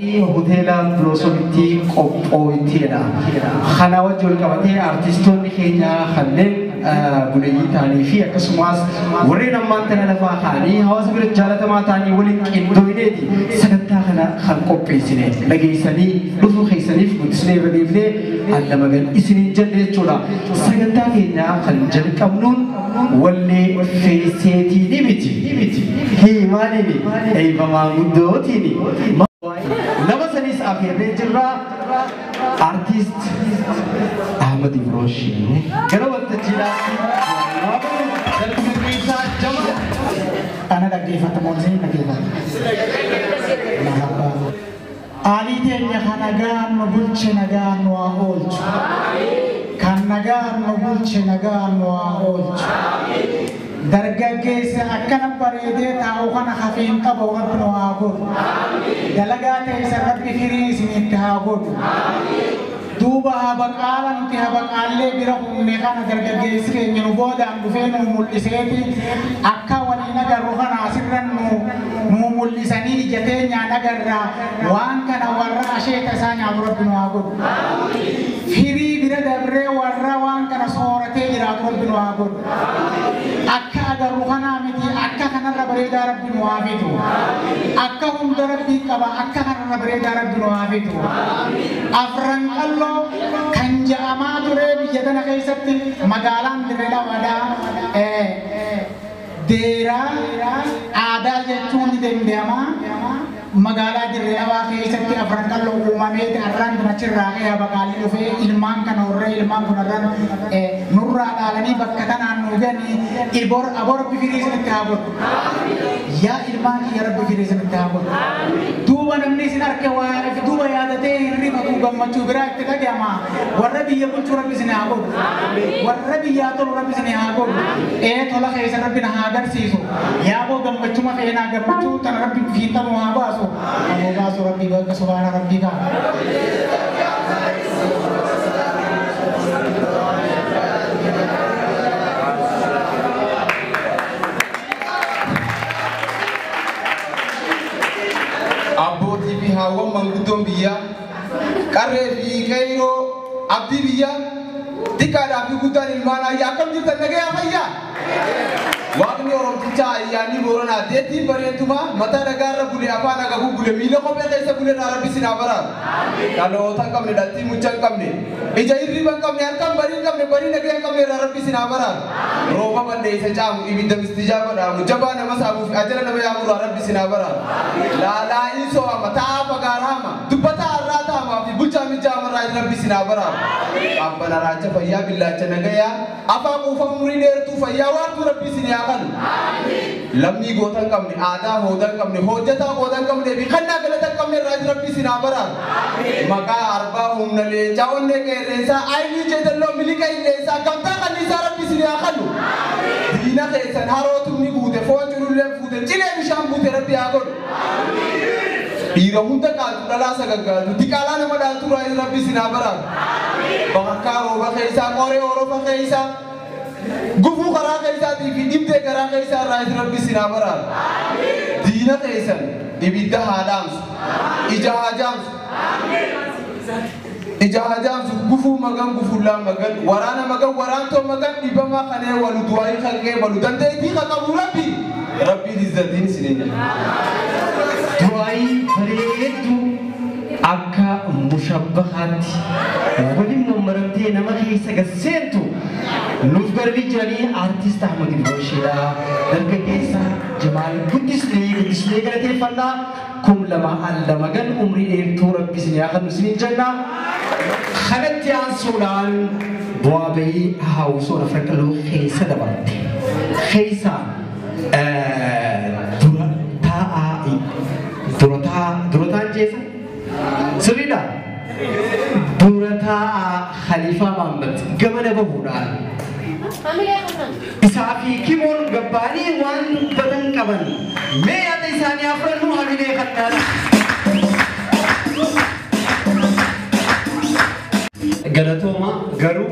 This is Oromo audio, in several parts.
Hoteela Blossomitti qopho'itteedha. Kana wajjin qabatee artistoonni keenya kanneen buleeyyii ta'anii fi akkasumas warreen ammaan tana lafaa kaanii hawaasa biratti jaalatamaa ta'anii waliin qindooyineeti sagantaa kana kan qopheessine dhageessanii dhufuu keessaniif guddisnee irra deebinee adda magan isiniin jenne jechuudha. Sagantaa keenya kan jalqabnuun wallee feeseetii miti. Himaaniini eeyibamaa guddootiini. Nama sanis afeerree jirra artist Ahmed Ibroshi gara waltajjiidhaatti dargaggeessaa Jamal ana dhaggeeffatamoon isin dhaggeeffata aalii teenya kan nagaan nu bulche nagaan nu haa oolchu kan nagaan nu bulche nagaan nu haa oolchu dargaggeessa akkana bareedee taa'u kana hafiin qabu rabbi nu haa godhu dalagaa ta'e rabbi firii isinitti haa godhu duuba habaqaala nuti habaqaallee bira humne kana dargaggeessi keenya nu boodaan dhufee nu mul'iseeti akka waliin agarru kana asirran nu mul'isanii ija teenyaan agarraa waan kana warra asheeta isaa nyaatu rabbi nu haa godhu firii bira dabree warra waan kana sooratee jiraatu rabbi nu haa godhu akka agarru kanaa miti akka kanarra bareedaa rabbi nu haa fidu akka hunda rabbii qaba akka kanarra bareedaa rabbi nu haa fidu afran qalloo kan ja'amaa ture biyya tana keessatti magaalaan Dirree Dhawaadhaa deeraa aadaa jechuun ni danda'ama magaalaa Dirree Dhawaa keessatti afran qalloo uumamee arraan achirraa ka'ee habaqaalli dhufee ilmaan kana horree ilmaan kun arraan nurraa dhaalanii bakka tanaan nu ganii aboo rabbi firii isinitti haa godhu yaa ilmaan kiyya rabbi firii isinitti haa godhu duuba namni isin harka waa duuba yaadatee hirrifatu gammachuu biraa itti dhagahama warra biyya bulchuu rabbi isin haa godhu warra biyyaa tolu rabbi isin haa godhu tola keessa rabbi na haa agarsiisu yaaboo gammachuma feenaa gammachuu tana rabbi fiixanu haa baasu ammoo baasu rabbi bakka subhaana rabbii kaa abbootii fi haawwan manguddoon biyyaa qarree fi qeyroo abdii biyyaa xiqqaadhaa fi guddaan ilmaan ayyaa akkam jirtan nagayaa fayyaa waaqni oromticha ayyaanii booranaa deettiin bareedduma mataa dhagaarra bulee afaan agabuu bulee miila kophee keessa buleerraa rabbi sinaa baraaru dhaloota hin qabne dhaltii mucha hin qabne ija hirriba hin qabne harkaan barii hin qabne barii nagaya hin qabne irraa rabbi sinaa baraaru rooba balleessa caamu ibidda mistijaa godhaamu jabaa nama saamuuf ajala nama yaamurraa rabbi sinaa baraaru laalaa in so'ama taa'aa fagaaraama dubbataa har'aa taa'amaa fi bulchaa mijaamarraa rabbi sinaa baraaru abbana raacha fayyaa billaacha nagayaa afaan quufa umurii dheertuu fayyaa waartuu rabbi sinaa kanu lamni gootan qabne aadaa hoodan qabne hojjetaa gootan qabne fi kannaa galatan qabne irraa rabbi sinaa baraaru maqaa arbaa humna leencaa onnee qeerreensaa aynii jeedalloo milika illeessaa gamtaa kanniisaa rabbi sinaa kanu diina keessan harootumni guute foon cululleen fuute cilee bishaan buute rabbi haa godhu dhiira hunda qaaltu dhalaa sagaggaatu diqaalaa nama dhaaltu irraa rabbi sinaa baraaru bakakkaa rooba keessaa qoree orofa keessaa gufuu karaa keessaatii fi dhibdee garaa keessaa irraa rabbi sinaa baraaru diina keessan ibidda haa dhaamsu ija haa jaamsu gufuu magan gufuullaan magan waraana magan waraantoo magan dhibamaa kanee walu du'aayii hanqee walu dandeettii qaqabu rabbiin izzattiin isiniin du'aayii bareedduu akka mushabbahaatti waliin mammaramtee nama keessa gasseentu nuuf garbi jiranii artist Ahmed Ibroshidha dargaggeessa Jamal guddisnee galateeffannaa kum lama allama gan umrii dheertuu rabbi isin haa kennu isiniin jenna kanatti aansuudhaan bu'aa bahii haawusoo afran qalloo keessa dabarte keessa durataan jeesa sirriidha durataa Khalifa Muhammad gamana bahuudhaan isaa fi kimoon gabbaanii waan dubbatan qaban mee yaada isaanii afranuu hamilee kannaadha galatooma garuu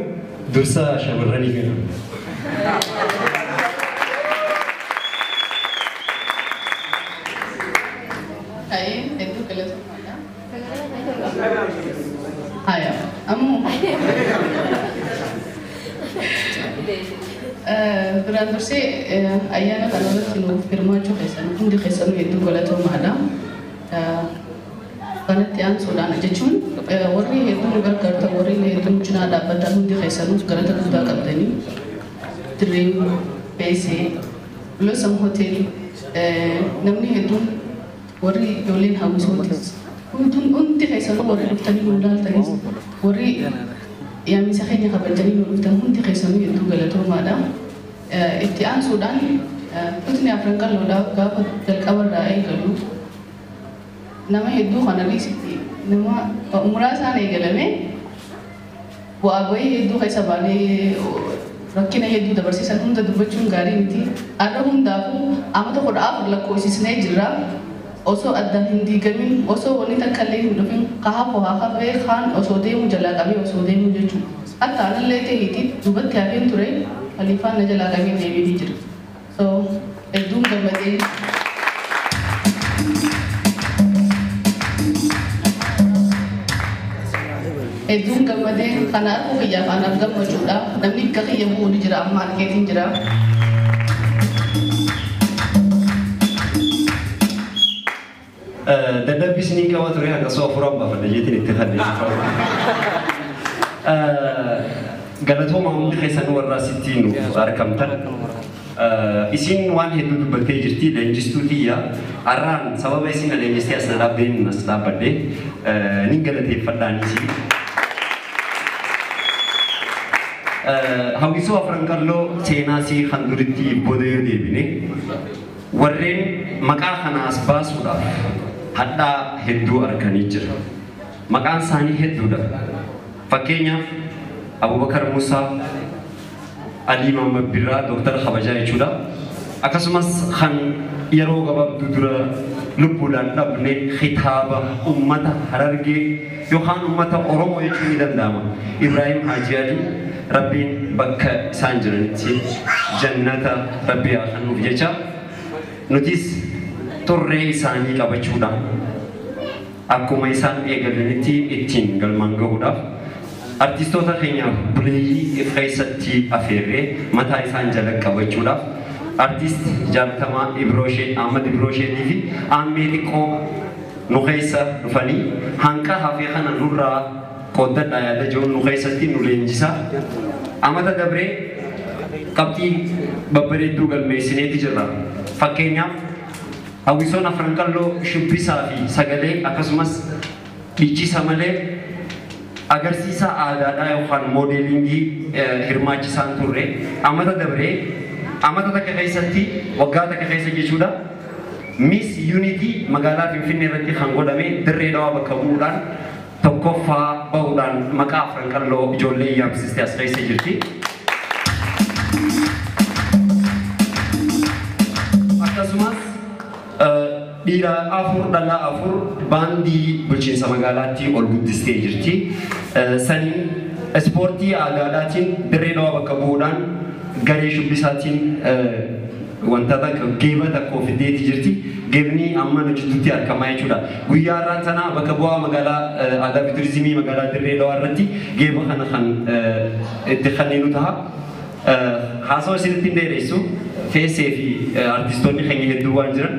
dursa shamarranii kenna Itu galatooma duraan dursee ayyaana kana irratti nuuf hirmaachuu keessan hundi keessanuu hedduu galatoomaadha. Kanatti aansuudhaan jechuun warri hedduu nu gargaartan warri hedduun cinaa dhaabbatan hundi keessanuuf galata guddaa qabdanii Dream, Beesee, Blossom Hotel namni hedduun warri ijoolleen hawwisootis hundi keessanuu warri dhuftanii nu ilaaltanis warri yaamisa keenya kabajanii nu dhuftan hundi keessanuu hedduu galatoomaadha. Itti aansuudhaan tutni afran qalloodhaaf gaafa jalqabarraa eegalu nama hedduu kana dhiisitti nama muraasaan eegalame bu'aa bahii hedduu keessa baanee rakkina hedduu dabarsiisan hunda dubbachuun gaarii miti. Har'a hundaafuu amma tokko afur lakkoofsisnee jirra. Osoo addaan hin diigamin osoo wanni takka illee hin dhufin kahaafoo haa hafee kaan osoo deemu jalaa qabee osoo deemu jechuudha. Akka anallee ta'eeti duubatti hafeen ture Khalifaan na jalaa qabee deebiin jira. So hedduun gammadee hedduun gammadee kana arguu kiyyaaf anaaf gammachuudha. Namni akka kiyya bu'uun jira amma argeetiin jira. Dadhabbii isinii qaba ture akka soo afuraan baafadha jeetiin itti faddeessifamu. Galatooma hundi keessan warra asittiin nuuf argamtan. Isin waan hedduu dubbattee jirti leenjistuu tiyya. Har'aan sababa isin leenjistee as dhaabbeen as dhaabbadde ni galateeffadhaan isin. Hawwisoo afran qalloo seenaa isii kan duritti booda yoo deebine warreen maqaa kanaas baasuudhaaf hadhaa hedduu arganii jira. Maqaan isaanii hedduudha. Fakkeenyaaf Abubakar Musaa, Ali Muhammad Birraa, Dr. Kabajaa jechuudha. Akkasumas kan yeroo gabaabduu dura lubbuudhaan dhabne kitaaba uummata Harargee yookaan uummata Oromoo jechuun ni danda'ama. Ibrahim Haji Ali Rabbiin bakka isaan jiranitti jannata Rabbii haa kennuuf jecha nutis turree isaanii qabachuudhaan akkuma isaan eegalanitti ittiin galmaan gahuudhaaf artistoota keenyaaf buleeyyii keessatti afeerree mataa isaan jala qabachuudhaaf artist jaallatamaa Ahmad Ibroosheetii fi Ammee xiqqoo nu keessa dhufanii hanqa hafee kana nurraa qooddadhaa yaada jiruun nu keessatti nu leenjisaa. Amata dabree qabxii babbareedduu galmeessineeti jirra. Fakkeenyaaf hawwisoon afran qalloo shubbisaa fi sagalee akkasumas dhiichisa malee agarsiisa aadaadhaa yookaan moodeelingii hirmaachisaan turre. Amata dabree amata takka keessatti waggaa takka keessa jechuudha. Miss Unity magaalaa Finfinnee irratti kan godhame dirree dhawaa bakka bu'uudhaan tokkoffaa bahuudhaan maqaa afran qalloo ijoollee yaamsistee as keessa jirti. Akkasumas dhiira afur dhalaa afur baandii bulchiinsa magaalaatti ol guddistee jirti. Saniin ispoortii aadaadhaatiin dirree dhawaa bakka bu'uudhaan garee shubbisaatiin wantoota geeba tokko fideeti jirti. Geebni amma nuti argamaa jechuudha. Guyyaa irraan sanaa bakka bu'aa magaalaa aadaa fi turizimii magaalaa dirree dhawaa irratti geeba kana kan itti kenniinu ta'a. Haasawaa isinitti hin dheeressu feesee fi artistoonni keenya hedduu waan jiran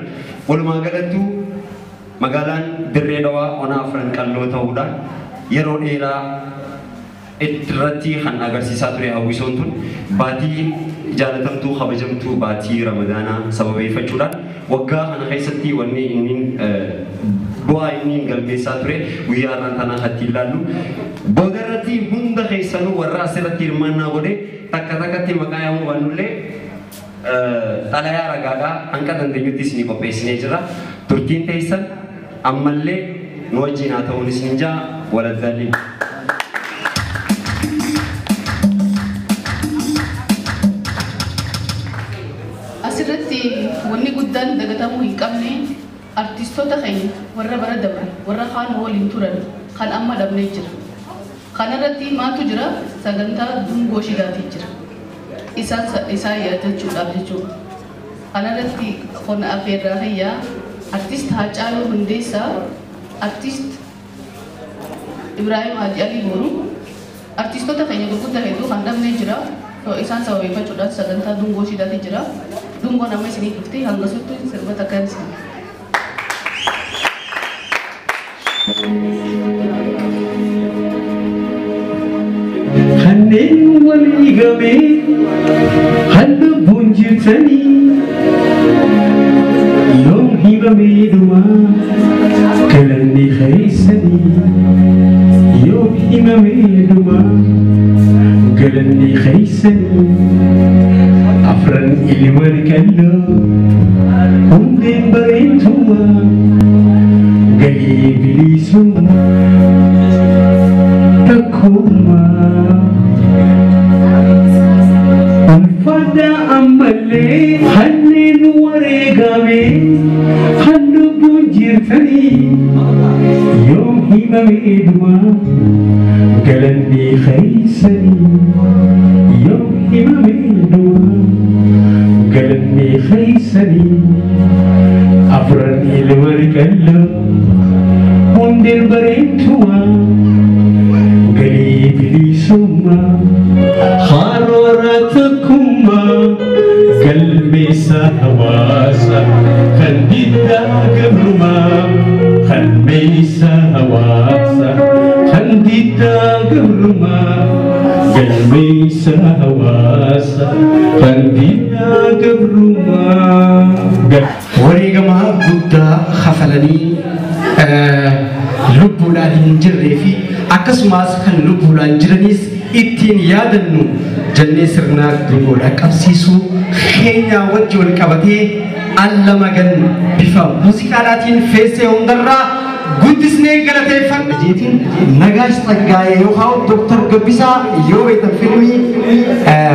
walumaa galattuu magaalaan dirree dhawaa onaa afran qalloo ta'uudhaan yeroo dheeraa irratti kan agarsiisaa ture hawwisoon tun baatii jaalatamtuu kabajamtuu baatii ramadaanaa sababeeffachuudhaan waggaa kana keessatti wanni inni bu'aa inni galmeessaa ture guyyaa irraan tanaa hatti ilaallu booda irratti hunda keessanuu warra asirratti hirmaannaa godhe takka takkatti maqaa yaamuu waannullee xalayaa ragaadhaa hanqa dandeenyutti isinii qopheessinee jira. Turtiin teessan ammallee nu wajjin haa ta'uun isin jaa waladdaallee. Asirratti wanni guddaan dagatamuu hin qabne artistoota keenya warra bara dabre warra kaan waliin turan kan amma dhabnee jira. Kanarratti maatu jira sagantaa dungoo shidaatii jira. Isaa yaadachuudhaaf jechuudha. Kanarratti qonna afeerraa hayyaa artist Haacaaluu Hundeessaa, artist Ibrahim Haji Ali Booruu, artistoota keenya gurguddaa hedduu kan dhabnee jira. isaan sababeeffachuudhaaf sagantaa dungoo shidaati jira. Dungoo nama isinii dhuftee hanga suttuu sirba takkaan isin. Kanneen walii gamee halluu bunjirtanii yoom himamee dhumaa galanni keessanii yoom himamee dhumaa galanni keessanii afran ilmaan kalloo hundeen bareetumaa galii bilisummaa takkumaa ulfada ammallee hanneen wareegame halluu bunjirtanii yoom himamee dhumaa galanni keessanii yoom himamee dhumaa galanni keessanii afran ilmaan kalloo hundeen bareetumaa galii bilisummaa haroora takkumaa galmeessa hawaasa kan diddaa gabrumaa galmeessa hawaasa kan diddaa gabrumaa galmeessa hawaasa kan diddaa gabrumaa wareegamaa guddaa hafalanii lubbuudhaan hin jirree fi akkasumas kan lubbuudhaan jiranis ittiin yaadannu jennee sirnaa dungoodhaa qabsiisuu keenya wajji wal qabatee allama gan bifa muuziqaadhaatiin feessee hundarraa guddisnee galateeffanna jeetiin Nagaash Tsaggaayee yookaan Dr. Gabbisaa yoo beektan fiilmii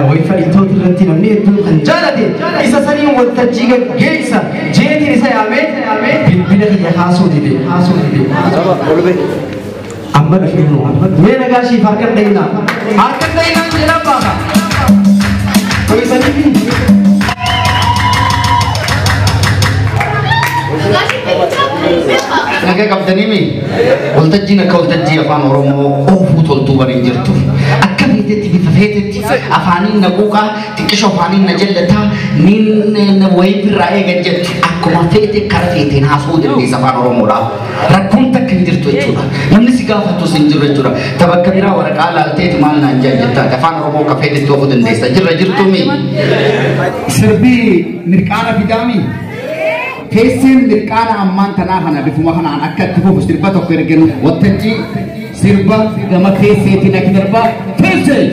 wayifadhiitoota irratti namni hedduu kan jaalate isa saniin waltajjii gaggeessa jeetiin isa yaamee bilbila kiyya haasoo dide amma dhufeenu mee Nagaashiif harkan dhayinaa jedhaa baaka to'isanii nagaa qabdanii waltajjiin akka waltajjii afaan oromoo oofuu toltuu bariin jirtu akka feetetti bifa feetetti afaaniin na quuqaa xiqqisho afaaniin na jallataa niin wayii birraa eegan jettu akkuma feete kara feeteen haasuu dandeessa afaan oromoodhaaf rakkoon takka hin jirtu jechuudha namni si gaafatus hin jiru jechuudha tabakka biraa waraqaa laalteeti maal naan jaallattaa afaan oromoo akka feetetti oofuu dandeessa jirtuumi sirbii mirqaana fidaami Kesin mirqaana ammaan tanaa kana bifuma kanaan akka itti fufu sirba tokko erginu waltajjii sirba gama keesseetiin akka darba feesee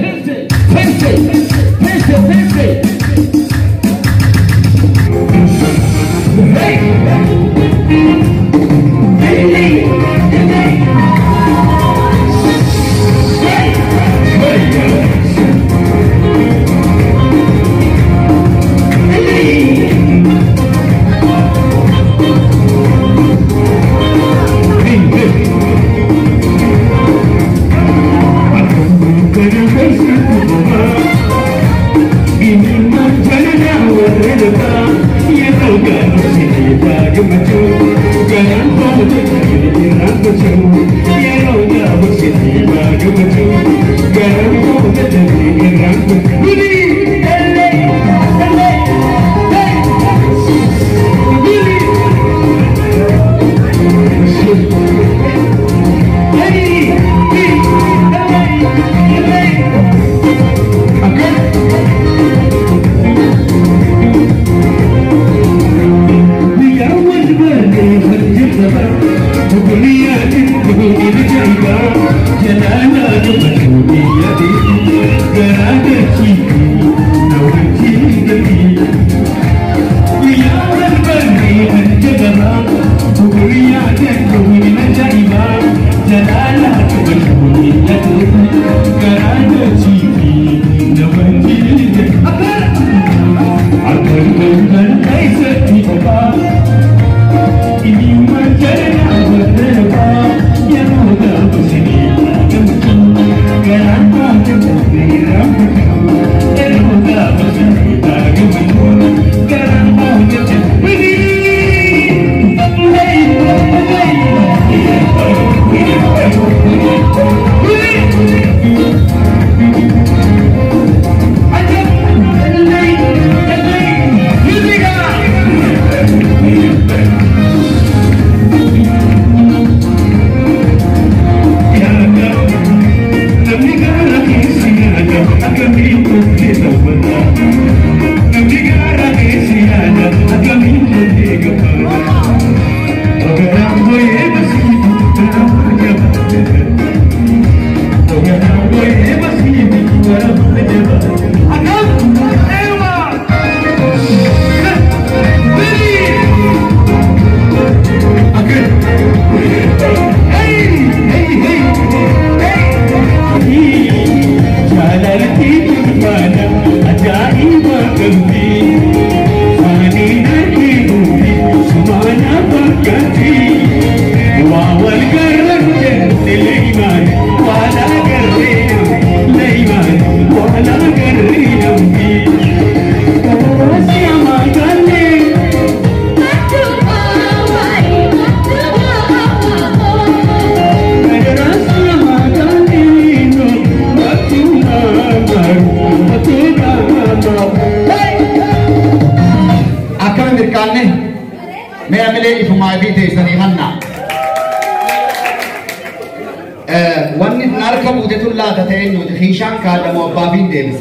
خيشان كذا موظفين ديمس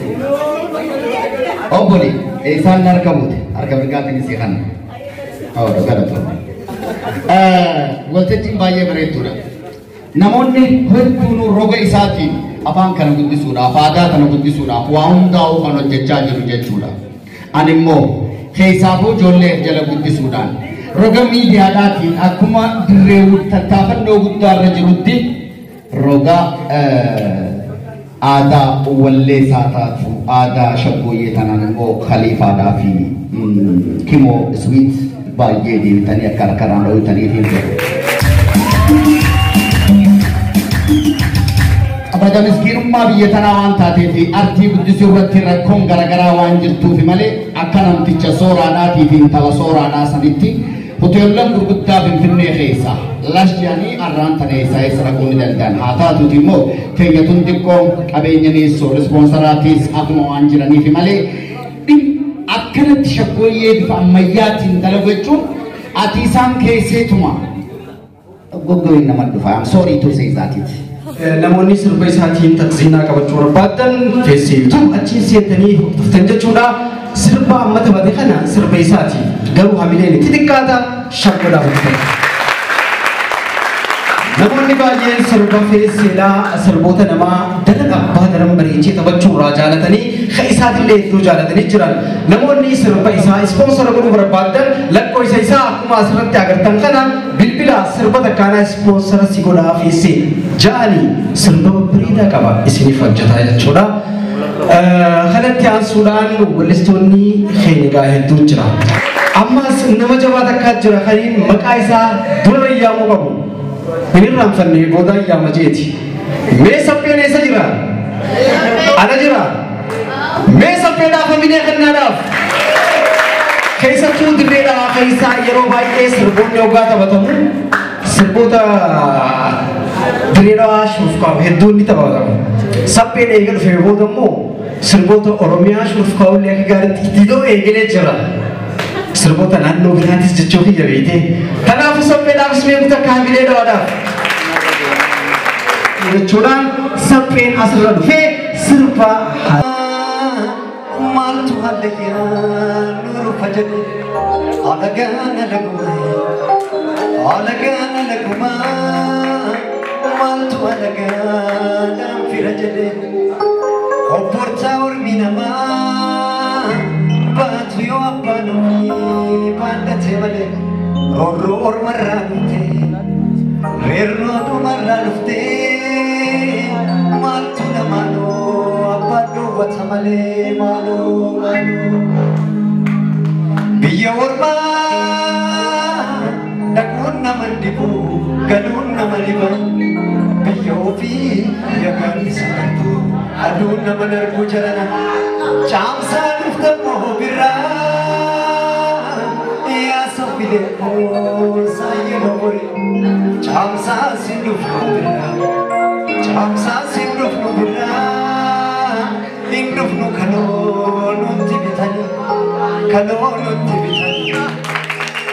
أبولي إنسان نركبوت أركب رجعت نسيخان أو رجعت والتجين بايه بريتورا نموني هرتونو روغا إساتي أفان كانوا بدي سورا فادا كانوا بدي سورا وهم داو كانوا جتجاج رجعتورا أنيمو خيسافو جولة جل بدي سوران روغا ميديا داتين أكما دريو تتافن لو بدار رجلودي روغا ada wale satatu ada shaboye tanan mo khalifa da fi kimo sweet baye di tani kar-karan do tani fi abada miskin ma biye tanawan tate fi arti buddi surati rakon gara-gara wanjir tu fi male akanam ticha sora na ti fi tala sora na sanitti hotelam gurgutta bin finne khisa lashjani arran tane sai sarakun dan hata tu timo teyatun dikko abenya ni so sponsораtis akmo anjirani fi male dim akkanat shakoye bi amayatin dalagochu atisan kese tuma gogo inaman dufa I'm sorry to say that it namoonni sirba isaatiin taqsiinaa qabachuu barbaadan feesiiftu achi seetanii dhuftan jechuudha sirba amma taphate kana sirba isaatii garuu hamileen itti xiqqaata shakkoodhaa hojjetan. namoonni baay'een sirba feesiidhaa sirboota namaa dalaga abbaa daran bareechee taphachuurraa jaalatanii kan isaatillee hedduu jaalatanii jiran namoonni sirba isaa ispoonsora godhuu barbaadan lakkoofsa isaa akkuma asirratti agartan kana bilbila sirba takkaanaa ispoonsora si godhaa feesee jaanii sirba bareedaa qaba isiniif hojjetaa jechuudha. kanatti aansuudhaan weellistoonni keenya hedduu jira. ammas nama jabaa takkaa jira kaniin maqaa isaa dura yaamuu qabu. Inirraan fannee booda yaama jeeti. Mee sapheen eessa jira? Ana jira. Mee sapheedhaaf hamilee kennaadhaaf. Keessattuu dirreedhaa keessaa yeroo baay'ee sirboonni hoggaa taphatamu sirboota dirreedhaa shurufkaa'u hedduun ni taphatamu. Sapheen eega dhufee booda immoo sirboota Oromiyaa shurufkaa'ullee akka gaariitti ittidoo eegalee jira. Sirboota naannoo biraatis jechuu fi jabeete. Kanaafuu sapheedhaafis meequu takka hamilee dhawaadhaaf. Jechuudhaan sapheen asirra dhufee sirba maaltu hallayyaa nuru fajjate alagaana laguma maaltu alagaana fira jedhe obbortaa ormi namaa baatu yoo abbaanuu baadhate malee roorroo ormarraa dhufte reerroo dhumarraa dhufte maaltu namaanoo abbaadhuu wata malee maaloo biyya ormaa dhaquun nama dhibu galuun nama dhiba biyya ofii yagaan isa argu aduun nama darbu jalana caamsaa dhuftamoo birraa yaa saffilee koo saayinoo bori caamsaa sin dhufnu birraa caamsaa sin dhufnu birraa hin dhufnu kanoo nutti bitanii kanoo nutti bitanii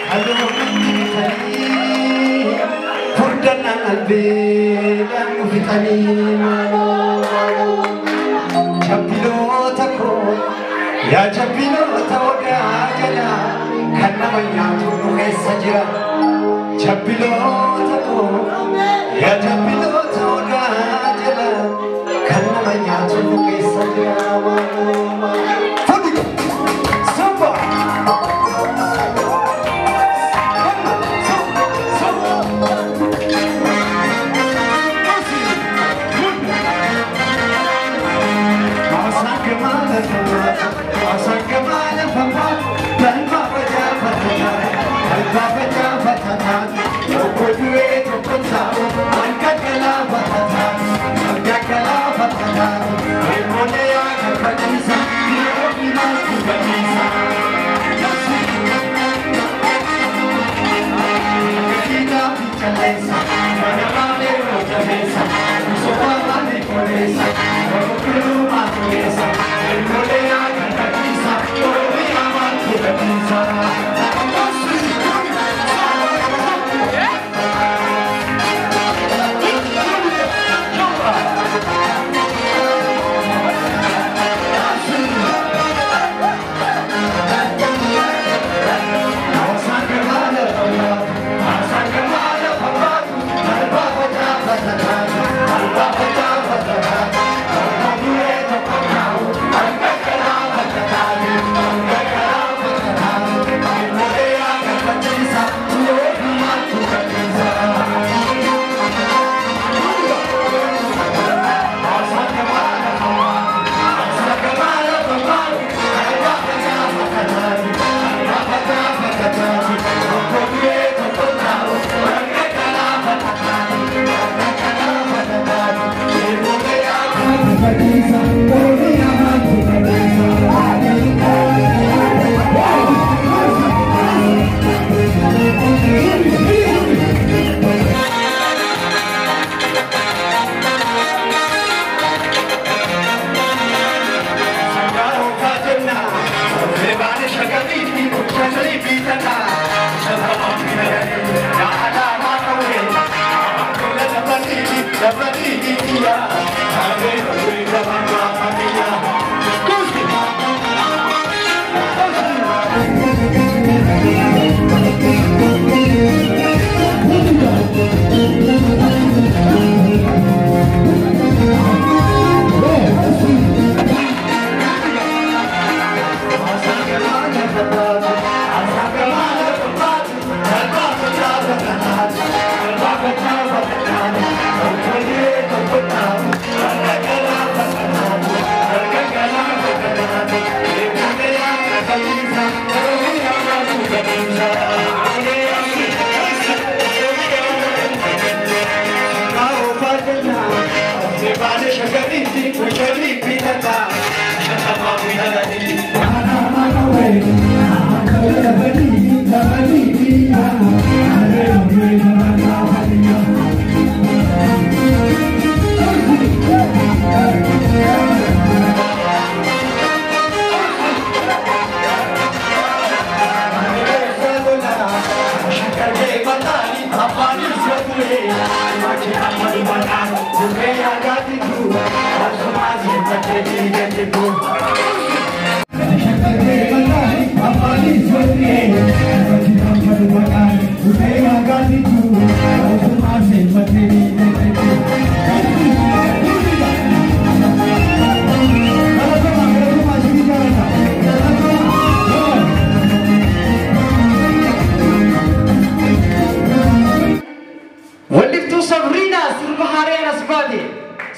kanoo nutti bitanii furdannaan albeedhaan nu bitanii jabbiloota koo yaa jabbiloota odaa jalaa kan nama nyaatu nu keessa jira. Jabbiloota koo yaa jabbiloota odaa jala kan nama nyaatu nu keessa jira. Fudhi samba.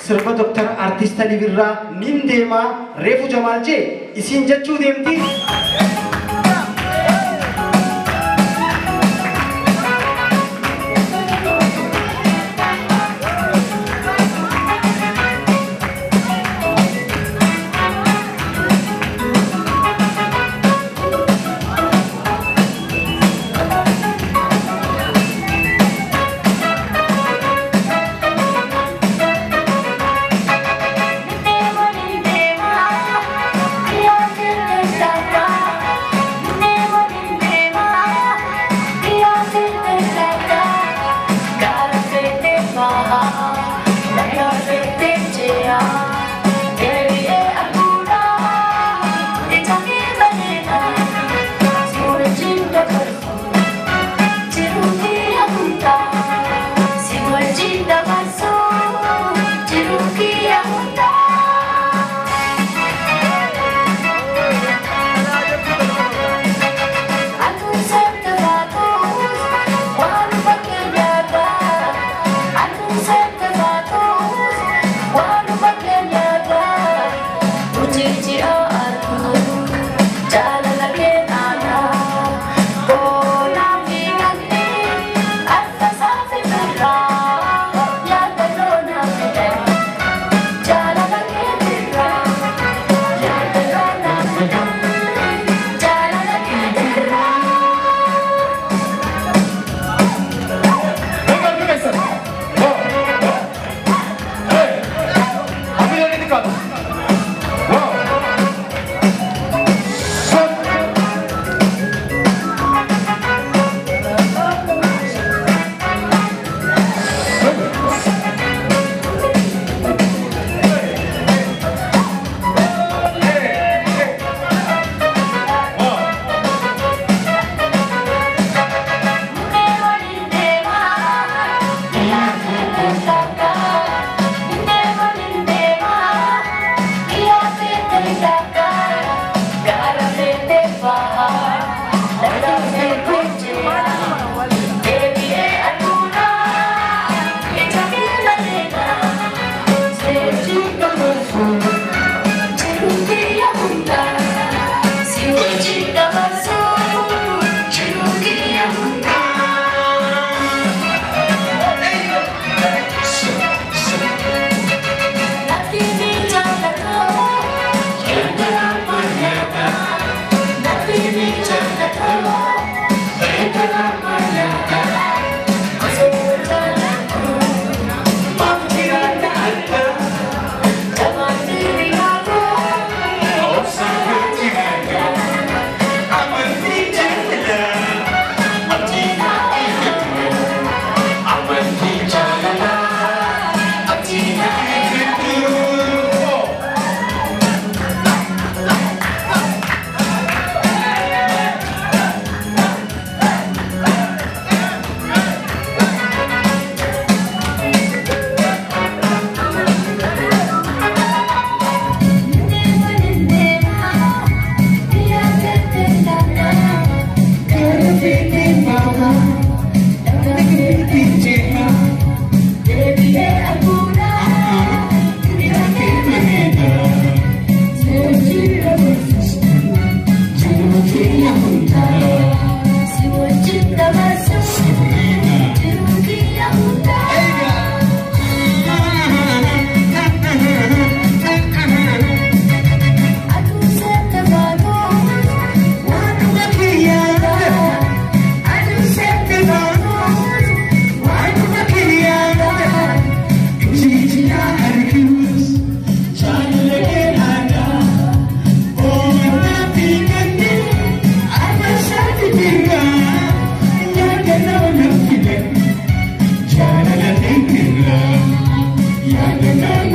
Sirba Dr. Artist Ali Birra nin deema reefu Jamaal jee isin jechuu deemti. Stop. Thank you.